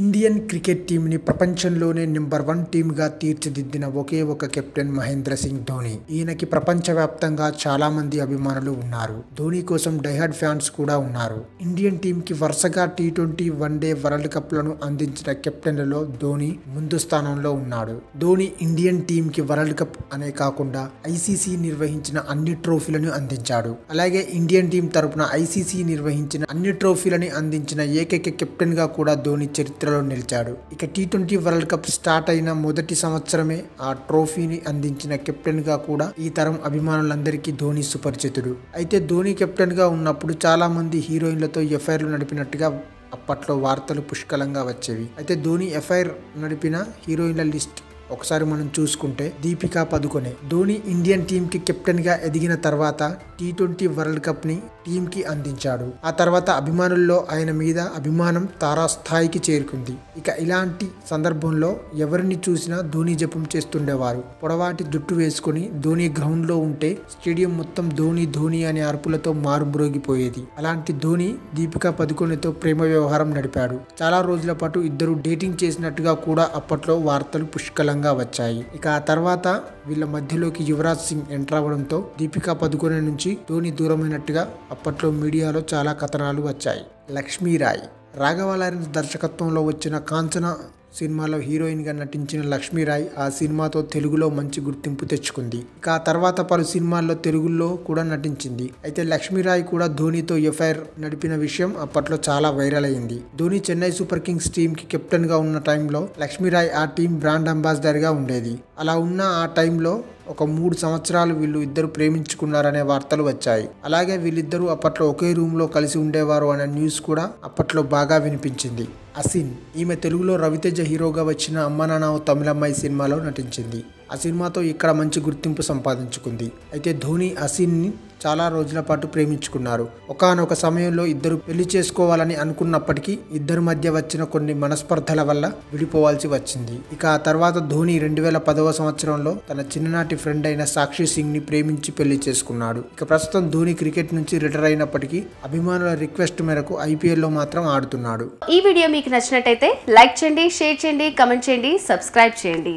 Indian cricket టీంని ప్రపంచంలోనే number 1 టీమ్గా తీర్చిదిద్దిన ఒకే ఒక కెప్టెన్ మహేంద్ర సింగ్ ధోని. ఈయనకి ప్రపంచవ్యాప్తంగా చాలా మంది అభిమానులు ఉన్నారు. ధోని కోసం డైహార్డ్ ఫ్యాన్స్ కూడా ఉన్నారు. ఇండియన్ టీంకి వరుసగా T20 వన్డే వరల్డ్ కప్లను అందించిన కెప్టెన్లలో ధోని ముందు స్థానంలో ఉన్నాడు. ధోని ఇండియన్ టీంకి వరల్డ్ కప్ అనే కాకుండా ICC నిర్వహించిన అన్ని ట్రోఫీలను అందించాడు. అలాగే ఇండియన్ టీం తరపున ICC నిర్వహించిన అన్ని ట్రోఫీలని అందించిన ఏకైక కెప్టెన్ గా కూడా ధోని చరిత్ర నిలిచాడు. ఇక T20 వరల్డ్ కప్ స్టార్ట్ అయిన మొదటి సంవత్సరమే ఆ ట్రోఫీని అందించిన కెప్టెన్ గా కూడా ఈ తరం అభిమానులందరికీ ధోని సుపరిచితుడు. అయితే ధోని కెప్టెన్ గా ఉన్నప్పుడు చాలా మంది హీరోయిన్లతో ఎఫ్ఐఆర్లు నడిపినట్టుగా అప్పట్లో వార్తలు పుష్కలంగా వచ్చేవి. అయితే ధోని ఎఫ్ఐఆర్ నడిపిన హీరోయిన్ల లిస్ట్ ఒకసారి మనం చూసుకుంటే దీపికా పదుకొనే. ధోని ఇండియన్ టీం కి కెప్టెన్ గా ఎదిగిన తర్వాత T20 వరల్డ్ కప్ ని టీం కి అందించాడు. ఆ తర్వాత అభిమానుల్లో ఆయన మీద అభిమానం తారాస్థాయికి చేరుకుంది. ఇక ఇలాంటి సందర్భంలో ఎవరిని చూసినా ధోని జపం చేస్తుండేవారు. పొడవాటి జుట్టు వేసుకుని ధోని గ్రౌండ్ లో ఉంటే స్టేడియం మొత్తం ధోని ధోని అనే అరుపులతో మారుమ్రోగిపోయేది. అలాంటి ధోని దీపికా పదుకొనేతో ప్రేమ వ్యవహారం నడిపాడు. చాలా రోజుల పాటు ఇద్దరు డేటింగ్ చేసినట్టుగా కూడా అప్పట్లో వార్తలు పుష్కలంగా వచ్చాయి. ఇక ఆ తర్వాత వీళ్ళ మధ్యలోకి యువరాజ్ సింగ్ ఎంటర్ అవ్వడంతో దీపికా పదుకొనే నుంచి ధోని దూరమైనట్టుగా అప్పట్లో మీడియాలో చాలా కథనాలు వచ్చాయి. లక్ష్మీరాయ్. రాఘవ లారెన్స్ దర్శకత్వంలో వచ్చిన కాంచనా సినిమాలో హీరోయిన్ గా నటించిన లక్ష్మీరాయ్ ఆ సినిమాతో తెలుగులో మంచి గుర్తింపు తెచ్చుకుంది. ఇక ఆ తర్వాత పలు సినిమాల్లో తెలుగులో కూడా నటించింది. అయితే లక్ష్మీరాయ్ కూడా ధోనితో ఎఫ్ఐఆర్ నడిపిన విషయం అప్పట్లో చాలా వైరల్ అయింది. Dhoni Chennai super Kings team కి కెప్టెన్ గా ఉన్న టైంలో లక్ష్మీరాయ్ ఆ టీం బ్రాండ్ అంబాసిడర్ గా ఉండేది. అలా ఉన్న ఆ టైంలో ఒక 3 సంవత్సరాలు వీళ్ళు ఇద్దరు ప్రేమించుకున్నారనే వార్తలు వచ్చాయి. అలాగే వీళ్ళిద్దరూ అప్పట్లో ఒకే రూమ్ లో కలిసి ఉండేవారు అనే న్యూస్ కూడా అప్పట్లో బాగా వినిపించింది. అసిన్. ఈమె తెలుగులో రవితేజ హీరోగా వచ్చిన అమ్మ నాన్న ఓ తమిళమ్మాయి సినిమాలో నటించింది. ఆ సినిమాతో ఇక్కడ మంచి గుర్తింపు సంపాదించుకుంది. అయితే ధోని అసిన్ని చాలా రోజుల పాటు ప్రేమించుకున్నారు. ఒకానొక సమయంలో ఇద్దరు పెళ్లి చేసుకోవాలని అనుకున్నప్పటికీ ఇద్దరి మధ్య వచ్చిన కొన్ని మనస్పర్ధల వల్ల విడిపోవాల్సి వచ్చింది. ఇక ఆ తర్వాత ధోని 2010వ సంవత్సరంలో తన చిన్ననాటి ఫ్రెండ్ అయిన సాక్షి సింగ్ ని ప్రేమించి పెళ్లి చేసుకున్నాడు. ఇక ప్రస్తుతం ధోని క్రికెట్ నుంచి రిటైర్ అయినప్పటికీ అభిమానుల రిక్వెస్ట్ మేరకు IPL లో మాత్రం ఆడుతున్నాడు. ఈ వీడియో మీకు నచ్చినట్టయితే లైక్ చేయండి, షేర్ చేయండి, కమెంట్ చేయండి, సబ్స్క్రైబ్ చేయండి.